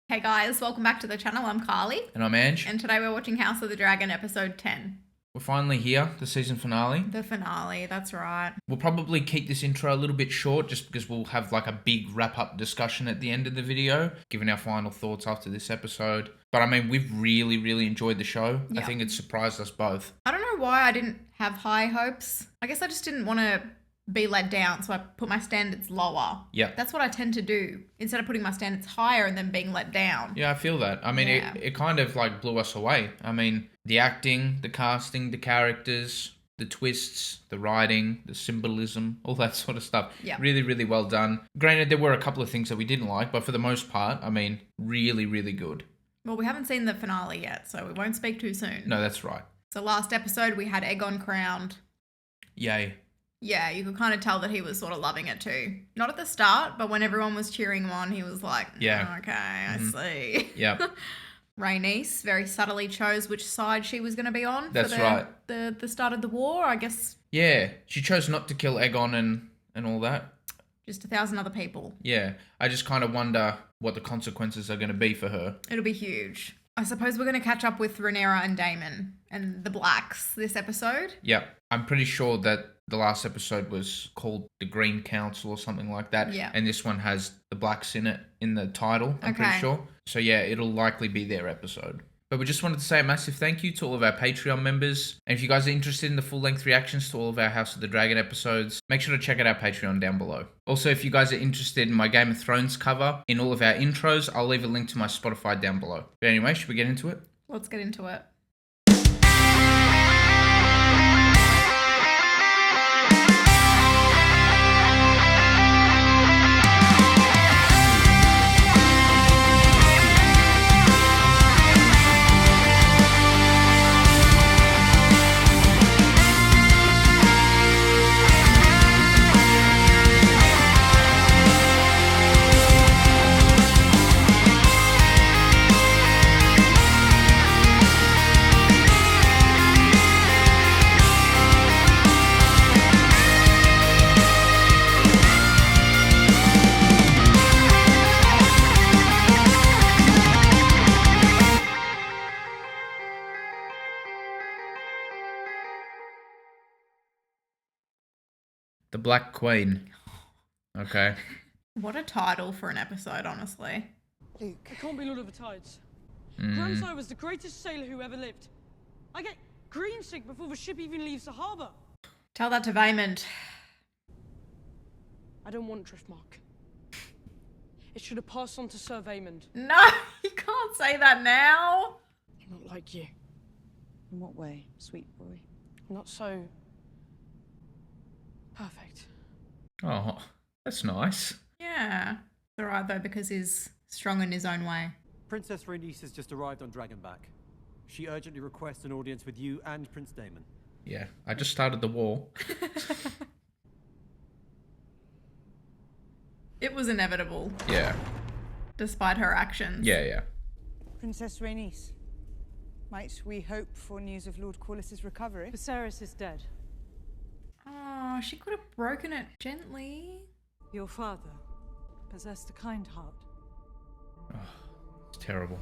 Hey guys, welcome back to the channel. I'm Carly. And I'm Ange. And today we're watching House of the Dragon episode 10. We're finally here, the season finale. The finale, that's right. We'll probably keep this intro a little bit short just because we'll have like a big wrap-up discussion at the end of the video, giving our final thoughts after this episode. But I mean, we've really enjoyed the show. Yeah. I think it surprised us both. I don't know why I didn't have high hopes. I guess I just didn't want to be let down, so I put my standards lower. Yeah. That's what I tend to do, instead of putting my standards higher and then being let down. Yeah, I feel that. I mean, Yeah. it kind of like blew us away. I mean, the acting, the casting, the characters, the twists, the writing, the symbolism, all that sort of stuff. Yeah. Really well done. Granted, there were a couple of things that we didn't like, but for the most part, I mean, really good. Well, we haven't seen the finale yet, so we won't speak too soon. No, that's right. So last episode we had Aegon crowned. Yay. Yeah, you could kind of tell that he was sort of loving it too. Not at the start, but when everyone was cheering him on, he was like, Yeah. okay, I see. Yep. Rhaenys very subtly chose which side she was going to be on That's for right. the start of the war, I guess. Yeah, she chose not to kill Aegon and all that. Just 1,000 other people. Yeah, I just kind of wonder what the consequences are going to be for her. It'll be huge. I suppose we're going to catch up with Rhaenyra and Daemon and the Blacks this episode. Yep, I'm pretty sure that the last episode was called The Green Council or something like that. Yeah. And this one has the Blacks in it, in the title, I'm pretty Okay. sure. So yeah, it'll likely be their episode. But we just wanted to say a massive thank you to all of our Patreon members. And if you guys are interested in the full-length reactions to all of our House of the Dragon episodes, make sure to check out our Patreon down below. Also, if you guys are interested in my Game of Thrones cover in all of our intros, I'll leave a link to my Spotify down below. But anyway, should we get into it? Let's get into it. The Black Queen. Okay. What a title for an episode, honestly. Luke. I can't be Lord of the Tides. Grandsire was the greatest sailor who ever lived. I get green sick before the ship even leaves the harbour. Tell that to Vaymond. I don't want Driftmark. It should have passed on to Sir Vaymond. No, you can't say that now. I'm not like you. In what way, sweet boy? I'm not so... perfect. Oh, that's nice. Yeah. It's alright though, because he's strong in his own way. Princess Rhaenys has just arrived on Dragonback. She urgently requests an audience with you and Prince Daemon. Yeah, I just started the war. It was inevitable, Yeah. despite her actions. Yeah. Princess Rhaenys, might we hope for news of Lord Corlys's recovery? Viserys is dead. Oh, she could have broken it gently. Your father possessed a kind heart. It's terrible.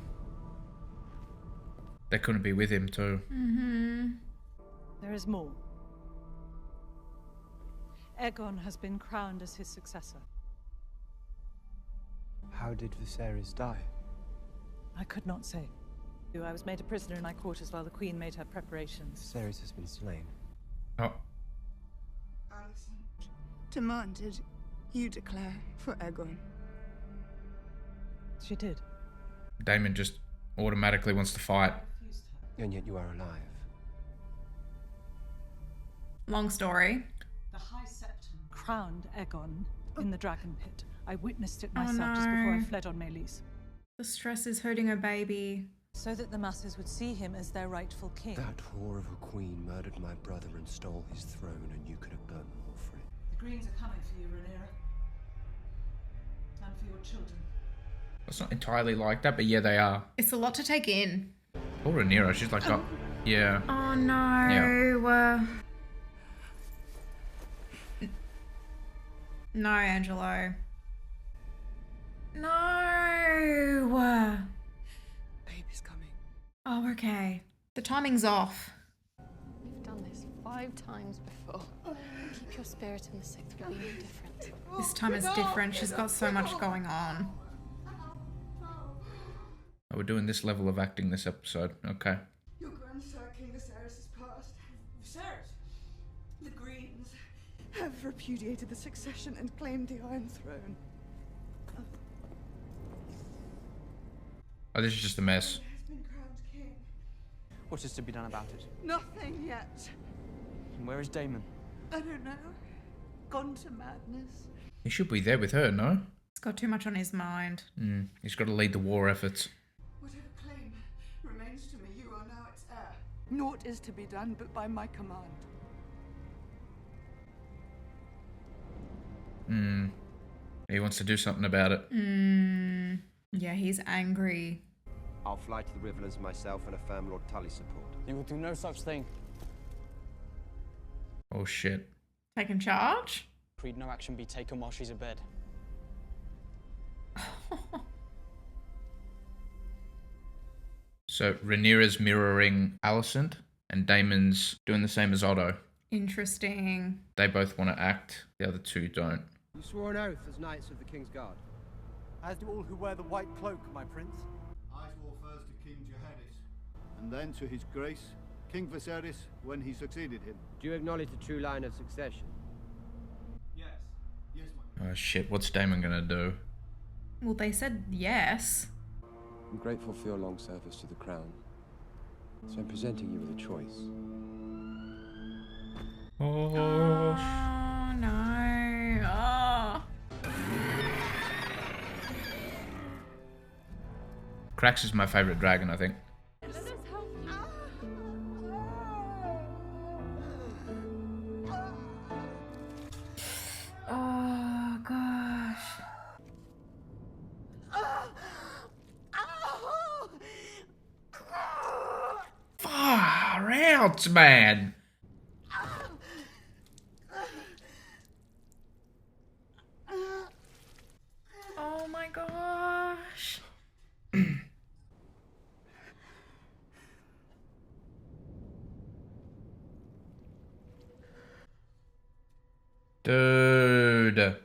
They couldn't be with him too. Mm-hmm. There is more. Aegon has been crowned as his successor. How did Viserys die? I could not say. I was made a prisoner in my quarters while the Queen made her preparations. Viserys has been slain. Oh, Alicent demanded you declare for Aegon. She did. Daemon just automatically wants to fight. Refused her. And yet you are alive. Long story. The High Septon crowned Aegon in the Dragon Pit. I witnessed it myself just before I no. fled on Meleys. The stress is hurting her baby. So that the masses would see him as their rightful king. That whore of a queen murdered my brother and stole his throne, and you could have burnt them all for it. The Greens are coming for you, Rhaenyra. And for your children. It's not entirely like that, but yeah, they are. It's a lot to take in. Poor Rhaenyra, she's like, oh, yeah. Oh no. No, Angelo. No. Okay. The timing's off. We've done this 5 times before. Keep your spirit in the 6th will be no different. This time is different. She's got so much going on. Oh, we're doing this level of acting this episode. Okay. Your grandsire, King Viserys, has passed. Viserys? The Greens have repudiated the succession and claimed the Iron Throne. Oh, this is just a mess. Has been crowned king. What is to be done about it? Nothing yet. And where is Daemon? I don't know. Gone to madness. He should be there with her, no? He's got too much on his mind. He's got to lead the war efforts. Whatever claim remains to me, you are now its heir. Naught is to be done but by my command. He wants to do something about it. Yeah, he's angry. I'll fly to the Riverlands myself and affirm Lord Tully's support. You will do no such thing. Oh, shit. Taking charge? Creed no action be taken while she's abed. So, Rhaenyra's mirroring Alicent, and Daemon's doing the same as Otto. Interesting. They both want to act, the other two don't. You swore an oath as Knights of the King's Guard. As do all who wear the white cloak, my prince. I swore first to King Jaehaerys, and then to his grace, King Viserys, when he succeeded him. Do you acknowledge the true line of succession? Yes. Yes, my Oh, shit. What's Daemon gonna do? Well, they said yes. I'm grateful for your long service to the crown. So I'm presenting you with a choice. Oh, Oh, no. Oh. Crax is my favorite dragon, I think. Oh, gosh. Far out, man. Oh, my gosh. Dude.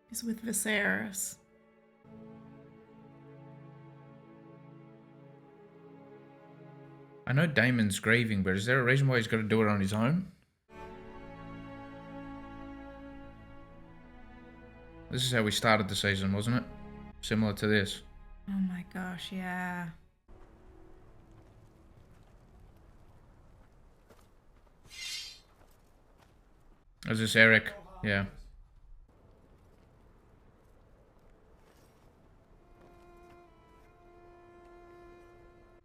He's with Viserys. I know Daemon's grieving, but is there a reason why he's got to do it on his own? This is how we started the season, wasn't it? Similar to this. Oh my gosh, yeah. Is this Eric? Yeah.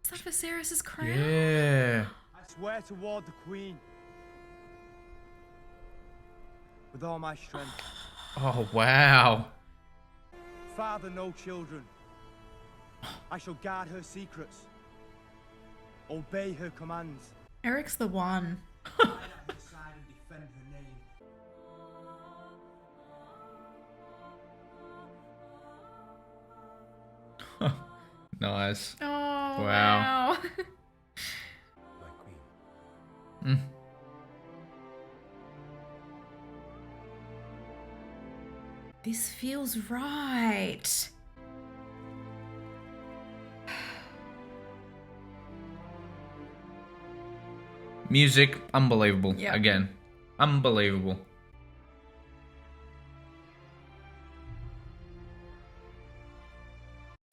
Is that Viserys' crown? Yeah. I swear to ward the Queen. With all my strength. Oh, wow. Father, no children. I shall guard her secrets. Obey her commands. Eric's the one. Stand at her side and defend her name. Nice. Oh, Wow. wow. My queen. This feels right. Music, unbelievable. Yeah. Again. Unbelievable.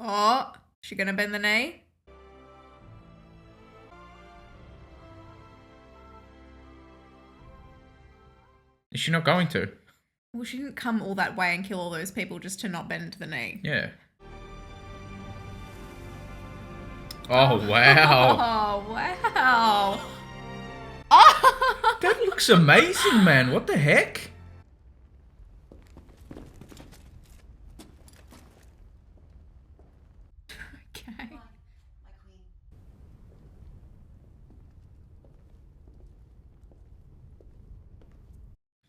Oh, she gonna bend the knee? Is she not going to? Well, she didn't come all that way and kill all those people just to not bend the knee. Yeah. Oh, wow. Oh, wow. Oh! That looks amazing, man. What the heck? Okay.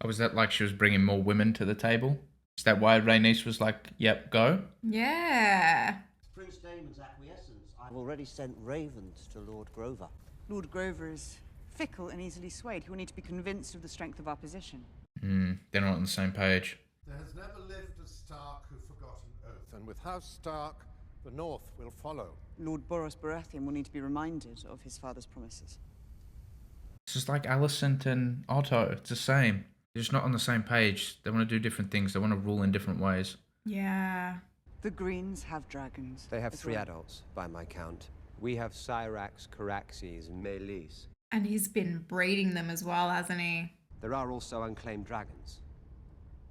Oh, was that like she was bringing more women to the table? Is that why Rhaenys was like, yep, go? Yeah. Prince Daemon's acquiescence. I've already sent ravens to Lord Grover. Lord Grover is fickle and easily swayed. He will need to be convinced of the strength of our position. They're not on the same page. There has never lived a Stark who forgot an oath, and with House Stark, the North will follow. Lord Boros Baratheon will need to be reminded of his father's promises. This is like Alicent and Otto. It's the same. They're just not on the same page. They want to do different things. They want to rule in different ways. Yeah. The Greens have dragons. They have as 3 well. adults, by my count. We have Cyrax, Caraxes, and Meleys. And he's been breeding them as well, hasn't he? There are also unclaimed dragons.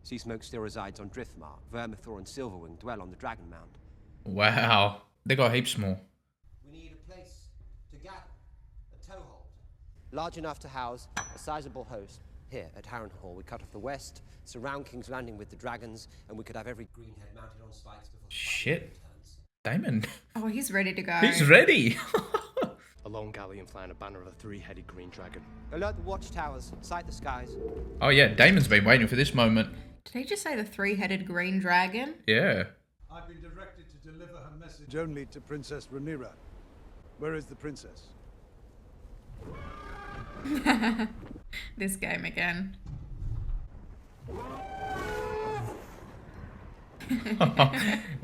Seasmoke still resides on Driftmark. Vermithor and Silverwing dwell on the Dragon Mound. Wow. They got heaps more. We need a place to gather, a toehold. Large enough to house a sizable host. Here, at Harrenhal, we cut off the west, surround King's Landing with the dragons, and we could have every greenhead mounted on spikes before the Shit. returns. Damon. Oh, he's ready to go. He's ready. A long galleon flying a banner of a 3-headed green dragon. Alert the watchtowers, sight the skies. Oh yeah, Damon's been waiting for this moment. Did he just say the 3-headed green dragon? Yeah. I've been directed to deliver her message only to Princess Rhaenyra. Where is the princess? This game again.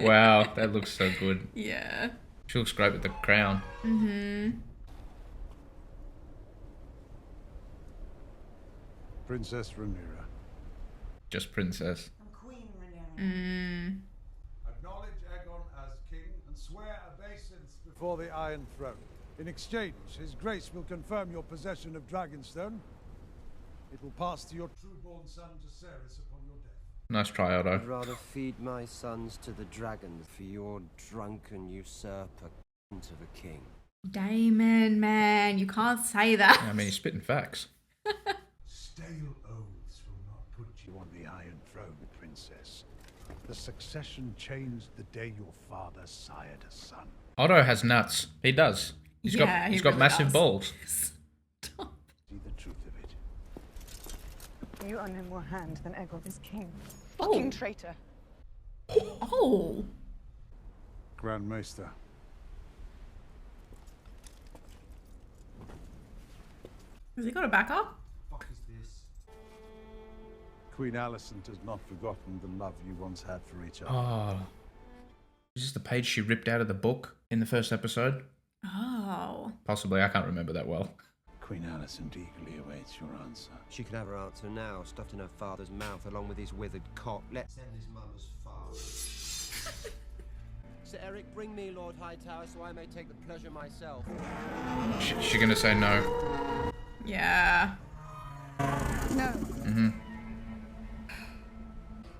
Wow, that looks so good. Yeah. She looks great with the crown. Princess Rhaenyra. Just princess. I'm Queen Rhaenyra. Acknowledge Aegon as king and swear obeisance before the Iron Throne. In exchange, His Grace will confirm your possession of Dragonstone. It will pass to your true-born son Jacaerys upon your death. Nice try, Otto. I'd rather feed my sons to the dragons for your drunken usurper of a king. Damon, man, you can't say that. I mean, he's spitting facts. Stale oaths will not put you on the Iron Throne, Princess. The succession changed the day your father sired a son. Otto has nuts. He does. He's Yeah, got he got really massive does. balls. Stop. See the truth of it. You are no more hand than Aegon is king. Oh. Fucking traitor. Oh. Grand Maester. Has he got a backup? What is this? Queen Alicent has not forgotten the love you once had for each other. Oh. Is this the page she ripped out of the book in the first episode? Oh. Possibly. I can't remember that well. Queen Alicent eagerly awaits your answer. She can have her answer now, stuffed in her father's mouth along with his withered cock. Let's send his mum as far. Sir Eric, bring me Lord Hightower so I may take the pleasure myself. She gonna say no? Yeah. No. Mm-hmm.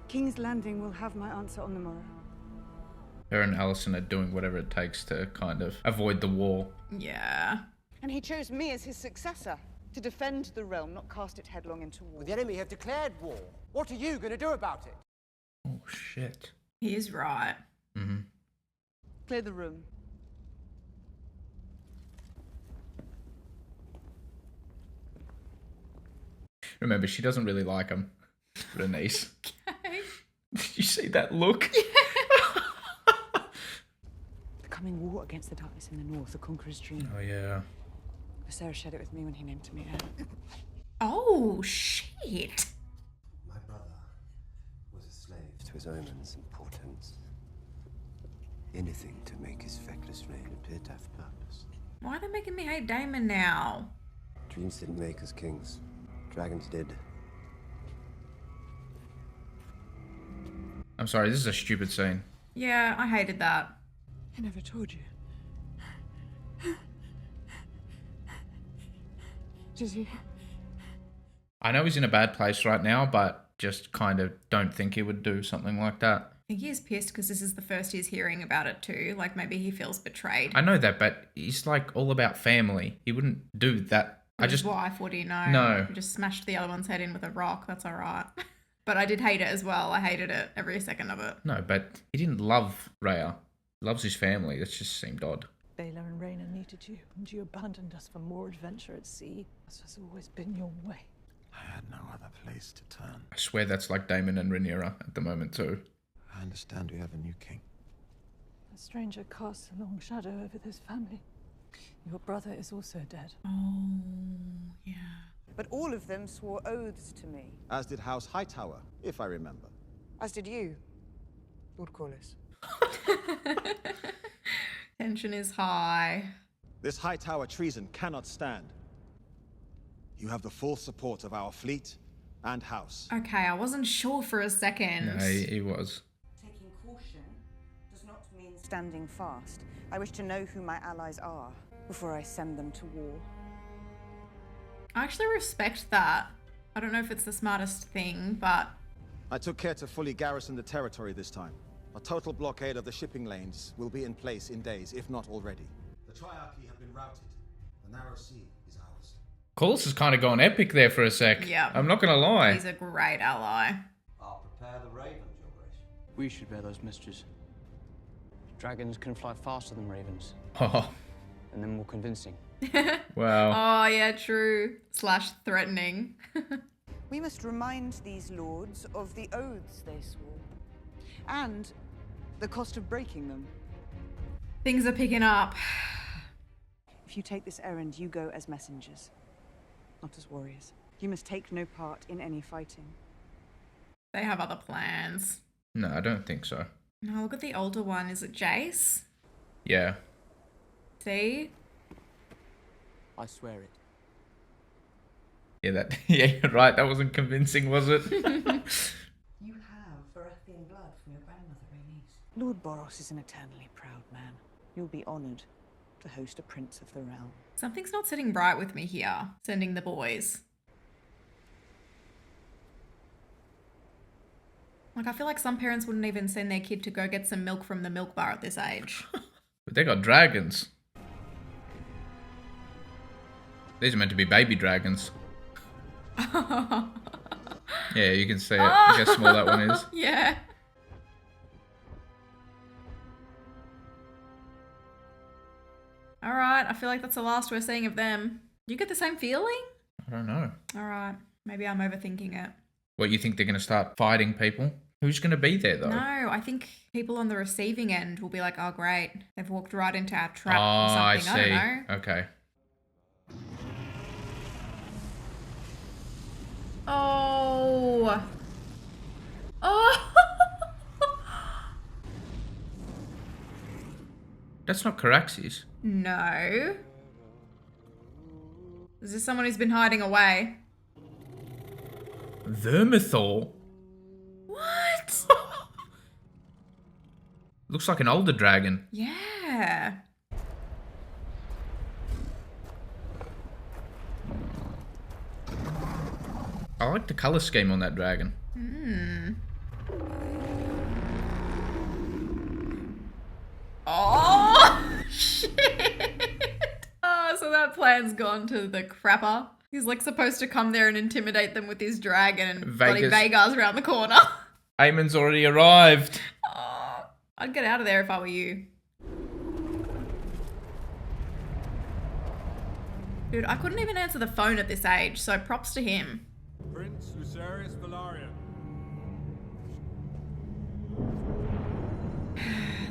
King's Landing will have my answer on the morrow. Her and Alicent are doing whatever it takes to kind of avoid the war. Yeah. And he chose me as his successor to defend the realm, not cast it headlong into war. Well, the enemy have declared war. What are you going to do about it? Oh shit. He is right. Mm-hmm. Clear the room. Remember, she doesn't really like him. Rhaenys. Okay. Did you see that look? The coming war against the darkness in the north, the conqueror's dream. Oh yeah. Viserys shared it with me when he named me heir. Oh, shit. My brother was a slave to his omens and portents. Anything to make his feckless reign appear to have purpose. Why are they making me hate Damon now? Dreams didn't make us kings. Dragons did. I'm sorry, this is a stupid scene. Yeah, I hated that. I never told you. Did you? I know he's in a bad place right now, but just kind of don't think he would do something like that. I think he is pissed because this is the first he's hearing about it too. Like maybe he feels betrayed. I know that, but he's like all about family. He wouldn't do that. With his wife, what do you know? No. He just smashed the other one's head in with a rock. That's all right. But I did hate it as well. I hated it every second of it. No, but he didn't love Rhea. He loves his family. That just seemed odd. Baelor and Rhaena needed you, and you abandoned us for more adventure at sea. This has always been your way. I had no other place to turn. I swear that's like Daemon and Rhaenyra at the moment too. I understand we have a new king. A stranger casts a long shadow over this family. Your brother is also dead. Oh, yeah. But all of them swore oaths to me. As did House Hightower, if I remember. As did you, Lord Corlys. Tension is high. This Hightower treason cannot stand. You have the full support of our fleet and house. Okay, I wasn't sure for a second. No, he was. Taking caution does not mean standing fast. I wish to know who my allies are before I send them to war. I actually respect that. I don't know if it's the smartest thing, but... I took care to fully garrison the territory this time. A total blockade of the shipping lanes will be in place in days, if not already. The Triarchy have been routed. The Narrow Sea is ours. Corlys has kind of gone epic there for a sec. Yeah. I'm not going to lie. He's a great ally. I'll prepare the ravens, Your Grace. We should bear those messages. Dragons can fly faster than ravens. Oh. And then more convincing. Wow. Oh, yeah, true. / threatening. We must remind these lords of the oaths they swore. And the cost of breaking them. Things are picking up. If you take this errand, you go as messengers, not as warriors. You must take no part in any fighting. They have other plans. No, I don't think so. No, look at the older one. Is it Jace? Yeah. See? I swear it. Yeah, that. Yeah, you're right. That wasn't convincing, was it? You have Baratheon blood from your grandmother, Rhaenys. Lord Boros is an eternally proud man. You'll be honoured to host a prince of the realm. Something's not sitting right with me here. Sending the boys. Like, I feel like some parents wouldn't even send their kid to go get some milk from the milk bar at this age. But they got dragons. These are meant to be baby dragons. Yeah, you can see it. Look how small that one is. Yeah. Alright, I feel like that's the last we're seeing of them. You get the same feeling? I don't know. Alright, maybe I'm overthinking it. What, you think they're going to start fighting people? Who's going to be there, though? No, I think people on the receiving end will be like, oh, great. They've walked right into our trap or I something. see. I don't know. Okay. Oh. Oh. That's not Caraxes. No. Is this someone who's been hiding away? Vermithor? What? Looks like an older dragon. Yeah. I like the colour scheme on that dragon. Hmm. Oh, shit. Oh, so that plan's gone to the crapper. He's like supposed to come there and intimidate them with his dragon and bloody Vagar's around the corner. Aemon's already arrived. Oh, I'd get out of there if I were you. Dude, I couldn't even answer the phone at this age, so props to him. Prince Lucerys Velaryon.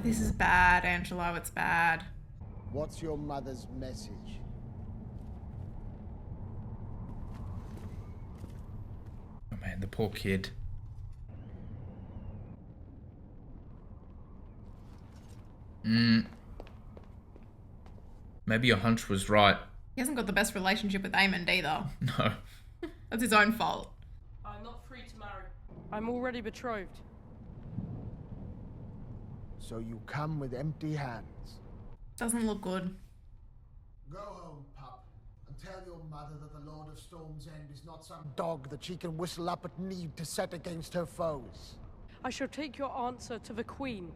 This is bad, Angelo, it's bad. What's your mother's message? Oh man, the poor kid. Maybe your hunch was right. He hasn't got the best relationship with Aemond either. No. That's his own fault. I'm not free to marry. I'm already betrothed. So you come with empty hands. Doesn't look good. Go home, pup, and tell your mother that the Lord of Storm's End is not some dog that she can whistle up at need to set against her foes. I shall take your answer to the Queen,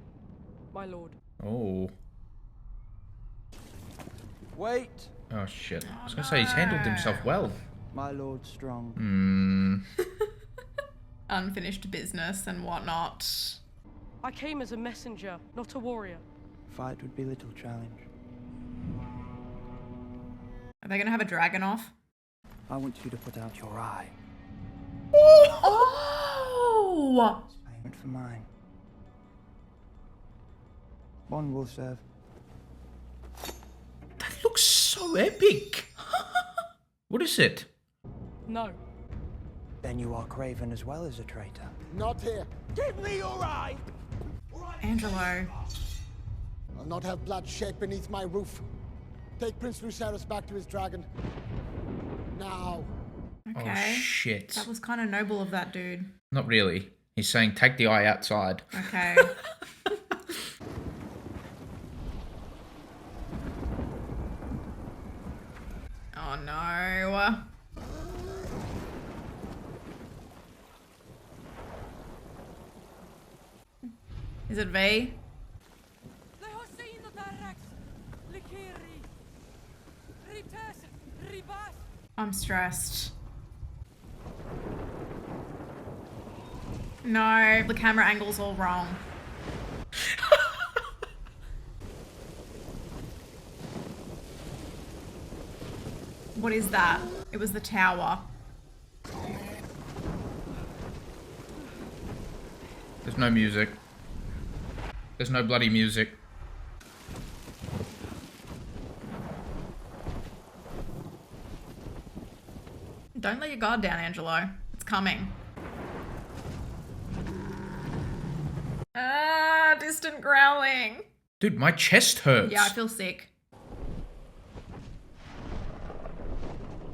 my lord. Oh. Wait! Oh shit. I was going to say, he's handled himself well. My lord Strong. Unfinished business and whatnot. I came as a messenger, not a warrior. Fight would be little challenge. Are they going to have a dragon off? I want you to put out your eye No! Payment for mine. One will serve. That looks so epic. What is it? No. Then you are Craven as well as a traitor. Not here. Give me your eye! Angelo. I'll not have blood shed beneath my roof. Take Prince Lucerys back to his dragon. Now. Okay. Oh, shit. That was kind of noble of that dude. Not really. He's saying take the eye outside. Okay. Oh no. Is it V? I'm stressed. No, the camera angle's all wrong. What is that? It was the tower. There's no music. There's no bloody music. Don't let your guard down, Angelo. It's coming. Ah, distant growling. Dude, my chest hurts. Yeah, I feel sick.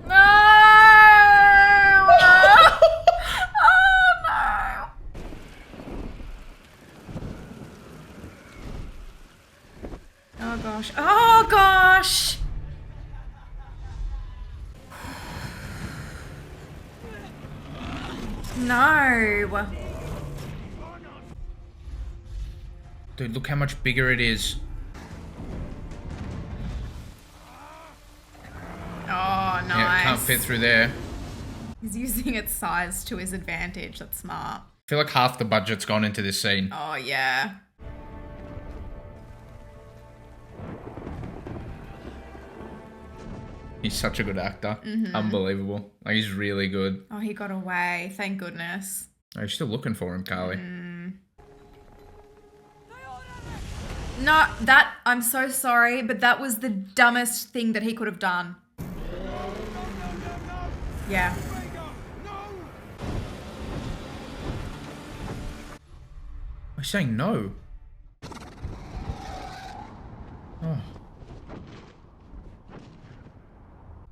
No! Oh no! Oh gosh. Oh gosh! No. Dude, look how much bigger it is. Oh, nice. Yeah, it can't fit through there. He's using its size to his advantage. That's smart. I feel like half the budget's gone into this scene. Oh, yeah. He's such a good actor. Mhm. Unbelievable. Like, he's really good. Oh, he got away. Thank goodness. Oh, you're still looking for him, Carly. No, that, I'm so sorry, but that was the dumbest thing that he could have done. Yeah. I'm saying no. Oh.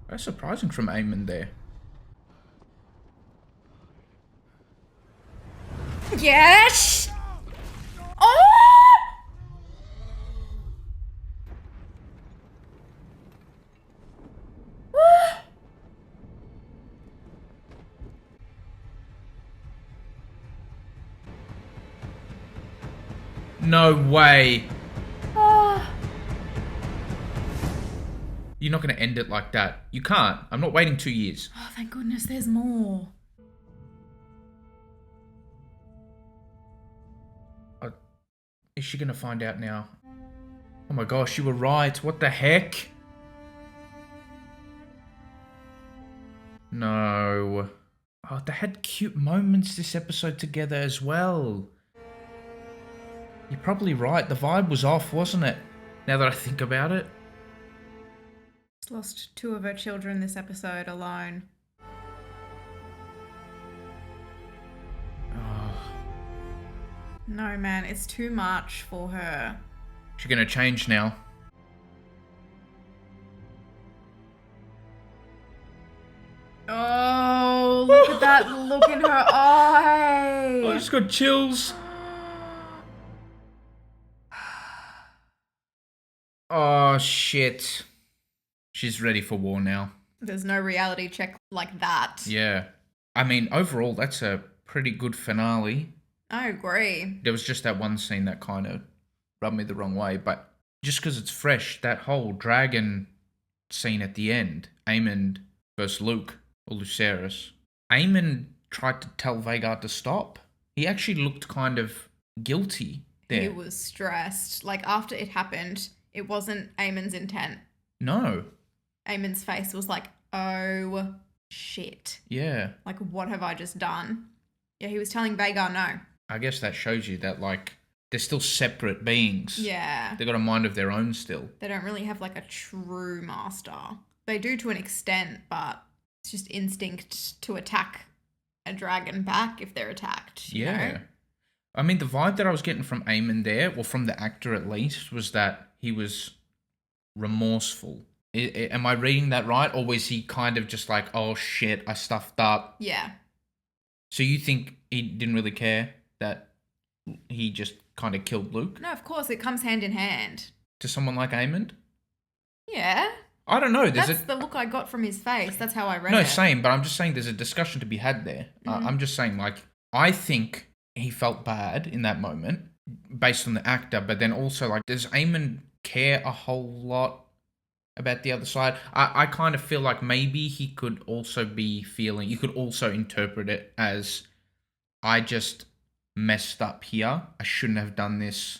That's surprising from Aemon there. Yes! Oh! No way. Oh. You're not going to end it like that. You can't. I'm not waiting 2 years. Oh, thank goodness there's more. Is she going to find out now? Oh my gosh, you were right. What the heck? No. Oh, they had cute moments this episode together as well. You're probably right. The vibe was off, wasn't it? Now that I think about it. She's lost 2 of her children this episode alone. Oh. No, man, it's too much for her. She's going to change now. Oh, look at that look in her eye. I just got chills. Oh, shit. She's ready for war now. There's no reality check like that. Yeah. I mean, overall, that's a pretty good finale. I agree. There was just that one scene that kind of rubbed me the wrong way, but just because it's fresh, that whole dragon scene at the end, Aemon versus Luke, or Lucerys. Aemon tried to tell Vhagar to stop. He actually looked kind of guilty there. He was stressed. Like, after it happened, it wasn't Aemon's intent. No. Aemon's face was like, oh, shit. Yeah. Like, what have I just done? Yeah, he was telling Vhagar no. I guess that shows you that, like, they're still separate beings. Yeah. They've got a mind of their own still. They don't really have, like, a true master. They do to an extent, but it's just instinct to attack a dragon back if they're attacked. You know? I mean, the vibe that I was getting from Aemon there, or from the actor at least, was that he was remorseful. Am I reading that right? Or was he kind of just like, oh shit, I stuffed up? Yeah. So you think he didn't really care that he just kind of killed Luke? No, of course, it comes hand in hand. To someone like Aemon? Yeah. I don't know. That's the look I got from his face. That's how I read it. No, same, but I'm just saying there's a discussion to be had there. I'm just saying, like, I think he felt bad in that moment based on the actor, but then also, like, does Aemon care a whole lot about the other side? I kind of feel like maybe he could also be feeling, you could also interpret it as, I just messed up here. I shouldn't have done this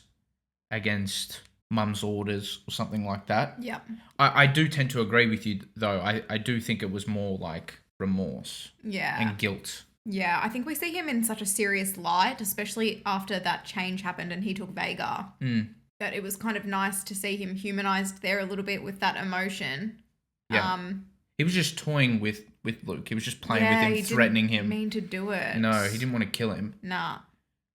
against Mum's orders or something like that. Yeah. I do tend to agree with you, though. I do think it was more like remorse. Yeah. And guilt. Yeah, I think we see him in such a serious light, especially after that change happened and he took Vhagar. That it was kind of nice to see him humanized there a little bit with that emotion. Yeah. He was just toying with Luke. He was just playing with him, threatening him. He didn't mean to do it. No, he didn't want to kill him. Nah.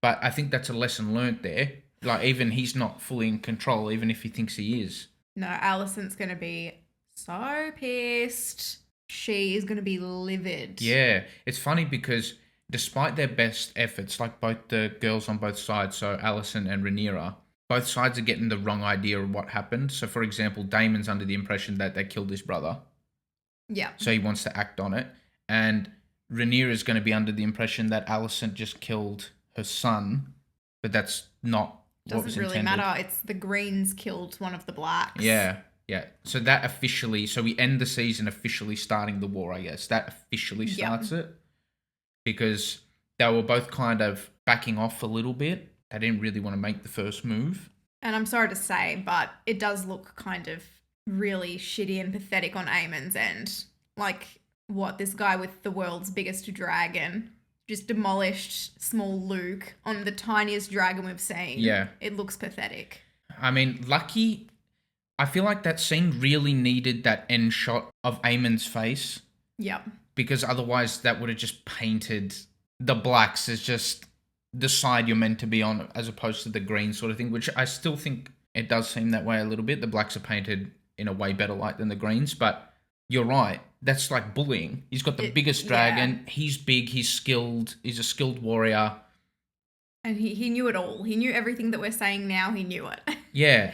But I think that's a lesson learnt there. Like, even he's not fully in control, even if he thinks he is. No, Alicent's going to be so pissed. She is going to be livid. Yeah. It's funny because despite their best efforts, like both the girls on both sides, so Alicent and Rhaenyra, both sides are getting the wrong idea of what happened. So, for example, Daemon's under the impression that they killed his brother. Yeah. So he wants to act on it. And Rhaenyra's going to be under the impression that Alicent just killed her son, but that's not what was intended. Doesn't really matter. It's the Greens killed one of the Blacks. Yeah. So that officially, so we end the season officially starting the war, I guess. That officially starts it. Because they were both kind of backing off a little bit. They didn't really want to make the first move. And I'm sorry to say, but it does look kind of really shitty and pathetic on Aemon's end. Like, what, this guy with the world's biggest dragon just demolished small Luke on the tiniest dragon we've seen. Yeah. It looks pathetic. I mean, lucky, I feel like that scene really needed that end shot of Aemon's face. Yep. Because otherwise that would have just painted the Blacks as just the side you're meant to be on as opposed to the green sort of thing, which I still think it does seem that way a little bit. The Blacks are painted in a way better light than the Greens, but you're right. That's like bullying. He's got the biggest dragon. Yeah. He's big. He's skilled. He's a skilled warrior. And he knew it all. He knew everything that we're saying now. He knew it. Yeah.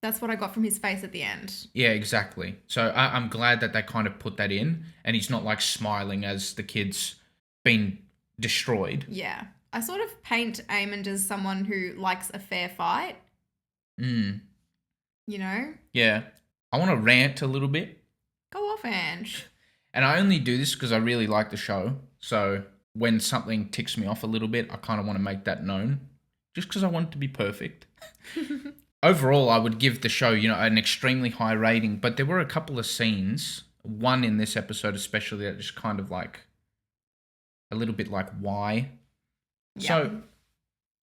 That's what I got from his face at the end. Yeah, exactly. So I'm glad that they kind of put that in, and he's not like smiling as the kid's been destroyed. Yeah. I sort of paint Aemon as someone who likes a fair fight. You know? Yeah. I want to rant a little bit. Go off, Ange. And I only do this because I really like the show. So when something ticks me off a little bit, I kind of want to make that known. Just because I want it to be perfect. Overall, I would give the show, an extremely high rating. But there were a couple of scenes, one in this episode especially, that just kind of like, a little bit like, why? Yeah. So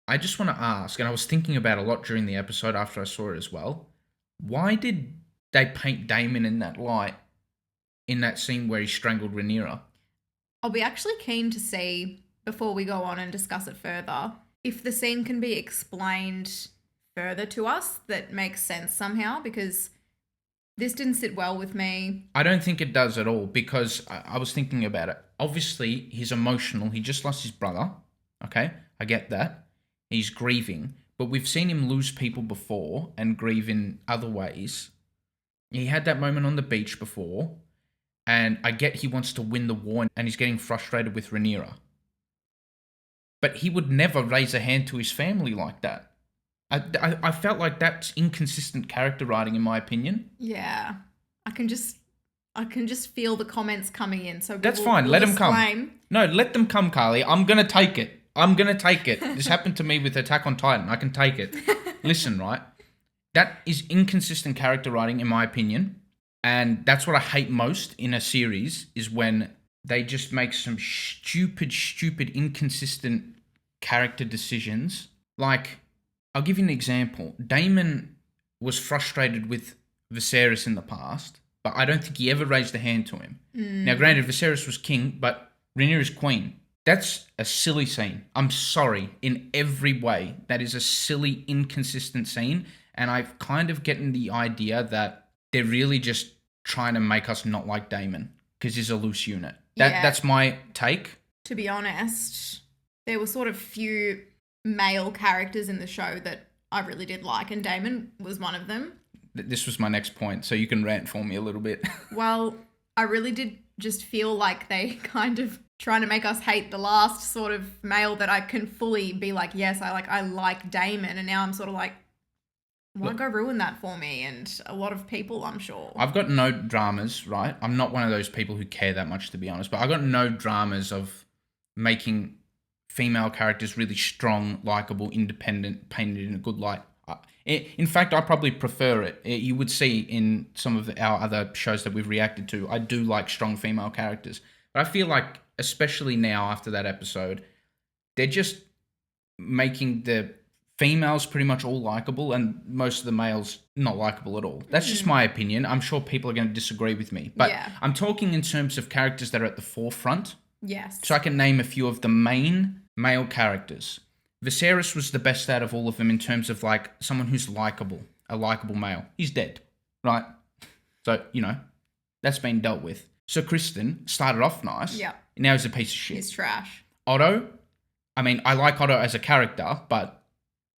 I just want to ask, and I was thinking about a lot during the episode after I saw it as well. Why did they paint Daemon in that light in that scene where he strangled Rhaenyra? I'll be actually keen to see, before we go on and discuss it further, if the scene can be explained further to us that makes sense somehow, because this didn't sit well with me. I don't think it does at all, because I was thinking about it. Obviously, he's emotional. He just lost his brother. Okay, I get that. He's grieving. But we've seen him lose people before and grieve in other ways. He had that moment on the beach before. And I get he wants to win the war and he's getting frustrated with Rhaenyra. But he would never raise a hand to his family like that. I felt like that's inconsistent character writing, in my opinion. Yeah. I can just feel the comments coming in. So that's fine. Let them come. No, let them come, Carly. I'm going to take it. This happened to me with Attack on Titan. I can take it. Listen, right? That is inconsistent character writing, in my opinion. And that's what I hate most in a series, is when they just make some stupid, inconsistent character decisions. Like, I'll give you an example. Daemon was frustrated with Viserys in the past, but I don't think he ever raised a hand to him. Now, granted, Viserys was king, but Rhaenyra is queen. That's a silly scene. I'm sorry. In every way, that is a silly, inconsistent scene. And I've kind of gotten the idea that they're really just trying to make us not like Daemon because he's a loose unit. That's my take. To be honest, there were sort of few male characters in the show that I really did like, and Daemon was one of them. This was my next point, so you can rant for me a little bit. Well, I really did just feel like they kind of trying to make us hate the last sort of male that I can fully be like, yes, I like Daemon, and now I'm sort of like, why go ruin that for me? And a lot of people, I'm sure. I've got no dramas, right? I'm not one of those people who care that much, to be honest, but I've got no dramas of making female characters really strong, likable, independent, painted in a good light. In fact, I probably prefer it. You would see in some of our other shows that we've reacted to, I do like strong female characters. But I feel like, especially now after that episode, they're just making the females pretty much all likable and most of the males not likable at all. That's just my opinion. I'm sure people are going to disagree with me. But I'm talking in terms of characters that are at the forefront. Yes. So I can name a few of the main male characters. Viserys was the best out of all of them in terms of like someone who's likable, a likable male. He's dead, right? So, that's been dealt with. Sir Criston started off nice. Yeah. Now he's a piece of shit. He's trash. Otto, I mean, I like Otto as a character, but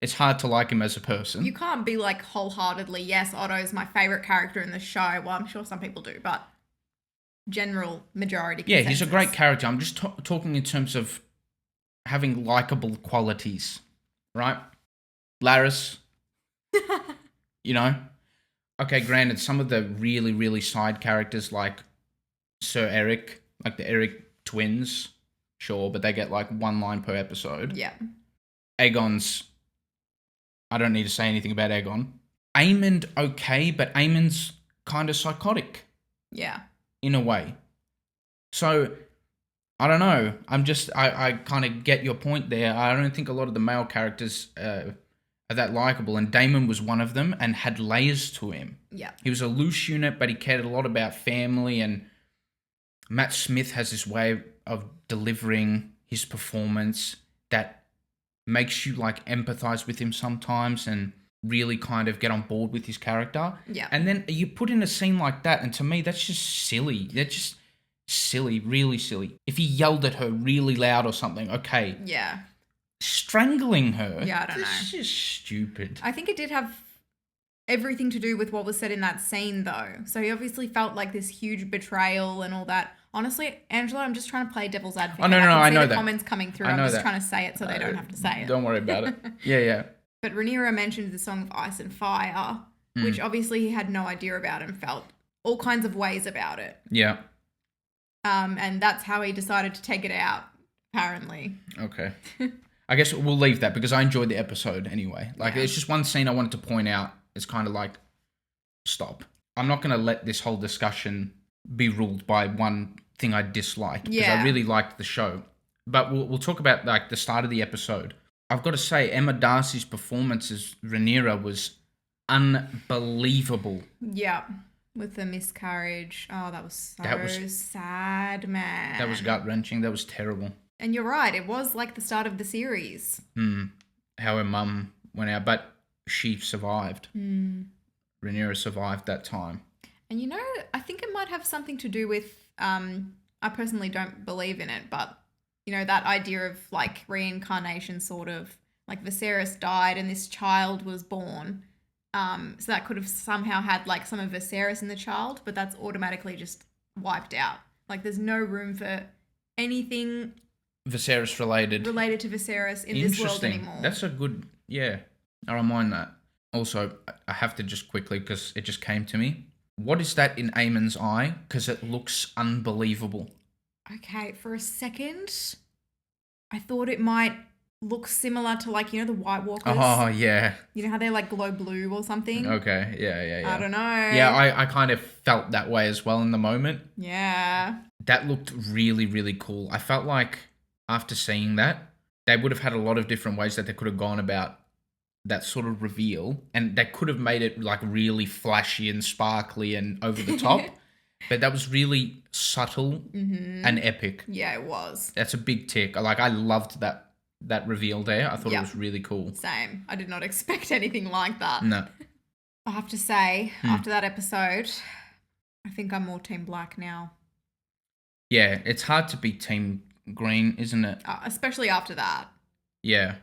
it's hard to like him as a person. You can't be like wholeheartedly, yes, Otto's my favourite character in the show. Well, I'm sure some people do, but general majority consensus. Yeah, he's a great character. I'm just talking in terms of having likable qualities, right? Larys, Okay, granted, some of the really, really side characters like Sir Eric, like the Eric twins, sure, but they get like one line per episode. Yeah. Aegon's, I don't need to say anything about Aegon. Aemond, okay, but Aemon's kind of psychotic. Yeah. In a way. So, I don't know. I kind of get your point there. I don't think a lot of the male characters are that likable, and Daemon was one of them and had layers to him. Yeah. He was a loose unit, but he cared a lot about family, and Matt Smith has this way of delivering his performance that makes you like empathize with him sometimes and really kind of get on board with his character. Yeah. And then you put in a scene like that, and to me, that's just silly. That's just silly, really silly. If he yelled at her really loud or something, okay. Yeah. Strangling her? Yeah, I don't know. This is stupid. I think it did have everything to do with what was said in that scene, though. So he obviously felt like this huge betrayal and all that. Honestly, Angela, I'm just trying to play devil's advocate. Oh, no, I know the that. comments coming through. I'm just trying to say it so they don't have to say it. Don't worry about it. Yeah. But Rhaenyra mentioned the Song of Ice and Fire, which obviously he had no idea about and felt all kinds of ways about it. Yeah. And that's how he decided to take it out, apparently. Okay. I guess we'll leave that because I enjoyed the episode anyway. Like, It's just one scene I wanted to point out. It's kind of like, stop. I'm not going to let this whole discussion be ruled by one thing I disliked because I really liked the show. But we'll talk about like the start of the episode. I've got to say, Emma Darcy's performance as Rhaenyra was unbelievable. Yeah. With the miscarriage. Oh, that was sad, man. That was gut-wrenching. That was terrible. And you're right. It was like the start of the series. How her mum went out. But she survived. Rhaenyra survived that time. And I think it might have something to do with, I personally don't believe in it, but, that idea of like reincarnation sort of, like Viserys died and this child was born. So that could have somehow had like some of Viserys in the child, but that's automatically just wiped out. Like there's no room for anything Viserys related to Viserys in this world anymore. That's a good, I don't mind that. Also, I have to just quickly, because it just came to me. What is that in Aemon's eye? Because it looks unbelievable. Okay, for a second, I thought it might look similar to like, the White Walkers. Oh, yeah. You know how they like glow blue or something? Okay, yeah. I don't know. Yeah, I kind of felt that way as well in the moment. Yeah. that looked really, really cool. I felt like after seeing that, they would have had a lot of different ways that they could have gone about that sort of reveal, and they could have made it like really flashy and sparkly and over the top. But that was really subtle and epic. Yeah, it was. That's a big tick. Like, I loved that reveal there. I thought it was really cool. Same. I did not expect anything like that. No. I have to say, after that episode, I think I'm more Team Black now. Yeah, it's hard to beat Team Green, isn't it? Especially after that. Yeah.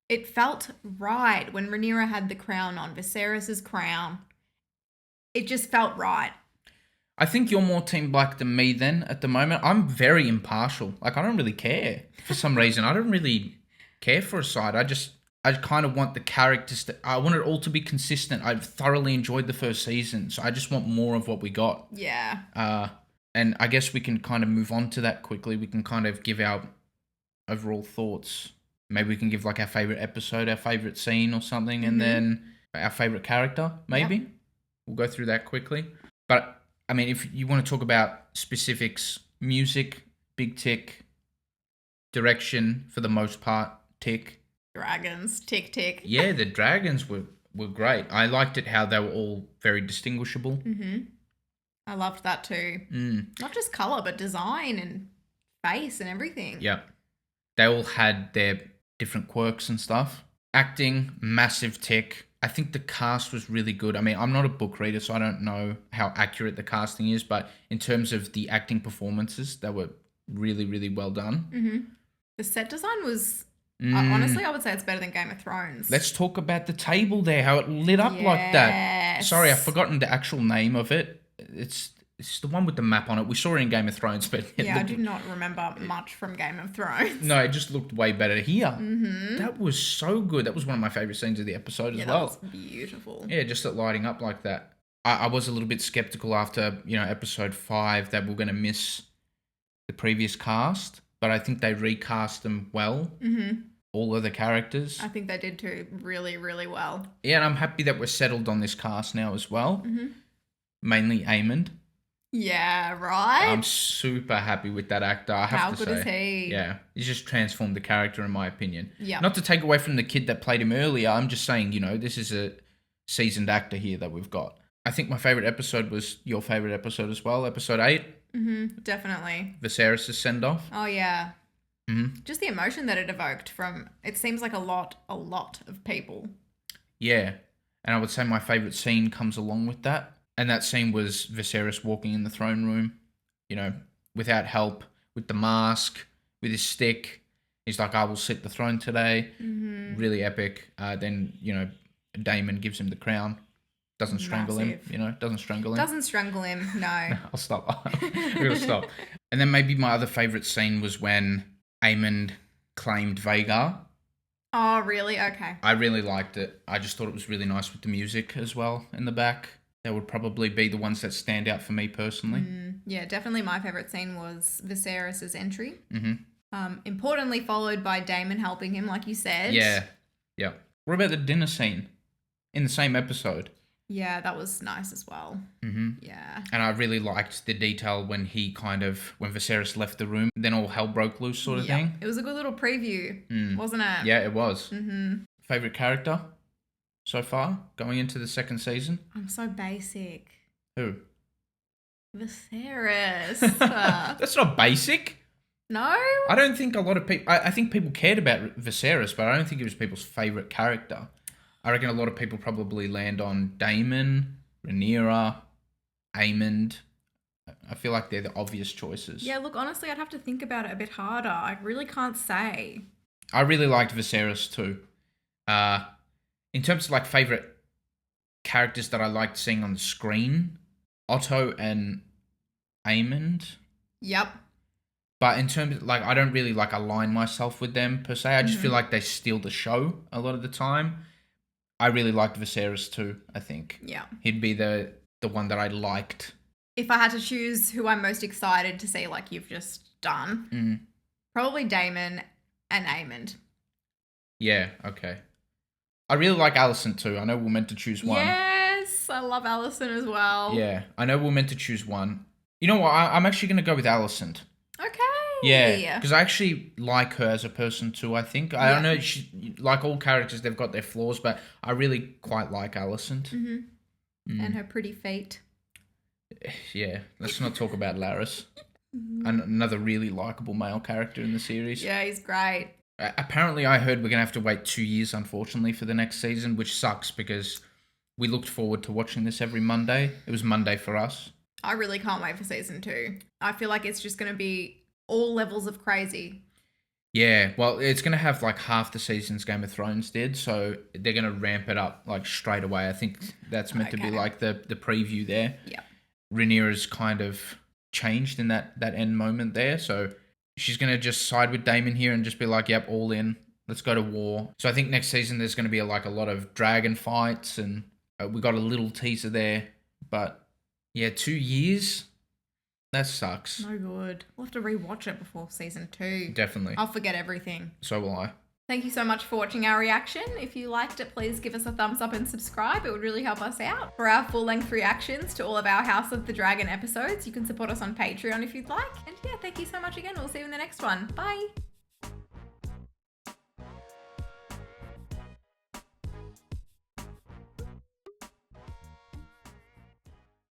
It felt right when Rhaenyra had the crown on, Viserys' crown. It just felt right. I think you're more Team Black than me then at the moment. I'm very impartial. Like, I don't really care for some reason. I don't really care for a side. I kind of want the characters I want it all to be consistent. I've thoroughly enjoyed the first season, so I just want more of what we got. Yeah. And I guess we can kind of move on to that quickly. We can kind of give our overall thoughts. Maybe we can give like our favorite episode, our favorite scene or something, and then our favorite character, maybe. Yep. We'll go through that quickly. But, I mean, if you want to talk about specifics, music, big tick, direction, for the most part, tick. Dragons, tick, tick. Yeah, the dragons were great. I liked it how they were all very distinguishable. I loved that too. Not just colour, but design and face and everything. Yeah. They all had their different quirks and stuff. Acting, massive tick. I think the cast was really good. I mean, I'm not a book reader, so I don't know how accurate the casting is, but in terms of the acting performances, they were really, really well done. The set design was, honestly, I would say it's better than Game of Thrones. Let's talk about the table there, how it lit up like that. Sorry, I've forgotten the actual name of it. It's the one with the map on it. We saw it in Game of Thrones, but I do not remember much from Game of Thrones. No, it just looked way better here. That was so good. That was one of my favourite scenes of the episode as well. That was beautiful. Yeah, just it lighting up like that. I was a little bit skeptical after, episode 5 that we're going to miss the previous cast, but I think they recast them well. All of the characters. I think they did too, really, really well. Yeah, and I'm happy that we're settled on this cast now as well. Mainly Aemond. Yeah, right? I'm super happy with that actor, I have to say. How good is he? Yeah, he's just transformed the character in my opinion. Yeah. Not to take away from the kid that played him earlier, I'm just saying, this is a seasoned actor here that we've got. I think my favourite episode was your favourite episode as well, episode 8. Definitely. Viserys' send-off. Oh, yeah. Just the emotion that it evoked from, it seems like a lot of people. Yeah, and I would say my favourite scene comes along with that. And that scene was Viserys walking in the throne room, without help, with the mask, with his stick. He's like, I will sit the throne today. Really epic. Then, Daemon gives him the crown. Doesn't strangle him, doesn't strangle him. Doesn't strangle him, no. I'll stop. I'm going to stop. And then maybe my other favourite scene was when Aemond claimed Vhagar. Oh, really? Okay. I really liked it. I just thought it was really nice with the music as well in the back. That would probably be the ones that stand out for me personally. Yeah, definitely my favourite scene was Viserys' entry. Importantly followed by Daemon helping him, like you said. Yeah. What about the dinner scene in the same episode? Yeah, that was nice as well. Yeah. And I really liked the detail when when Viserys left the room, then all hell broke loose sort of thing. It was a good little preview, wasn't it? Yeah, it was. Favourite character so far, going into the second season? I'm so basic. Who? Viserys. That's not basic. No? I don't think a lot of people... I think people cared about Viserys, but I don't think it was people's favourite character. I reckon a lot of people probably land on Daemon, Rhaenyra, Aemond. I feel like they're the obvious choices. Yeah, look, honestly, I'd have to think about it a bit harder. I really can't say. I really liked Viserys too. In terms of favourite characters that I liked seeing on the screen, Otto and Aemond. Yep. But in terms of, I don't really, align myself with them, per se. I just feel like they steal the show a lot of the time. I really liked Viserys too, I think. Yeah. He'd be the one that I liked. If I had to choose who I'm most excited to see, like you've just done, probably Daemon and Aemond. Yeah, okay. I really like Alicent too. I know we're meant to choose one. Yes, I love Alicent as well. Yeah, I know we're meant to choose one. You know what? I'm actually going to go with Alicent. Okay. Yeah, because I actually like her as a person too, I think. I don't know, like all characters, they've got their flaws, but I really quite like Alicent. Mm-hmm. And her pretty feet. Yeah, let's not talk about Laris. Another really likable male character in the series. Yeah, he's great. Apparently, I heard we're going to have to wait 2 years, unfortunately, for the next season, which sucks because we looked forward to watching this every Monday. It was Monday for us. I really can't wait for season 2. I feel like it's just going to be all levels of crazy. Yeah, well, it's going to have like half the seasons Game of Thrones did, so they're going to ramp it up like straight away. I think that's meant to be like the preview there. Yeah. Rhaenyra's kind of changed in that end moment there, so she's going to just side with Daemon here and just be like, yep, all in. Let's go to war. So I think next season there's going to be like a lot of dragon fights, and we got a little teaser there. But yeah, 2 years? That sucks. No good. We'll have to rewatch it before season 2. Definitely. I'll forget everything. So will I. Thank you so much for watching our reaction. If you liked it, please give us a thumbs up and subscribe. It would really help us out. For our full-length reactions to all of our House of the Dragon episodes, you can support us on Patreon if you'd like. And yeah, thank you so much again. We'll see you in the next one. Bye.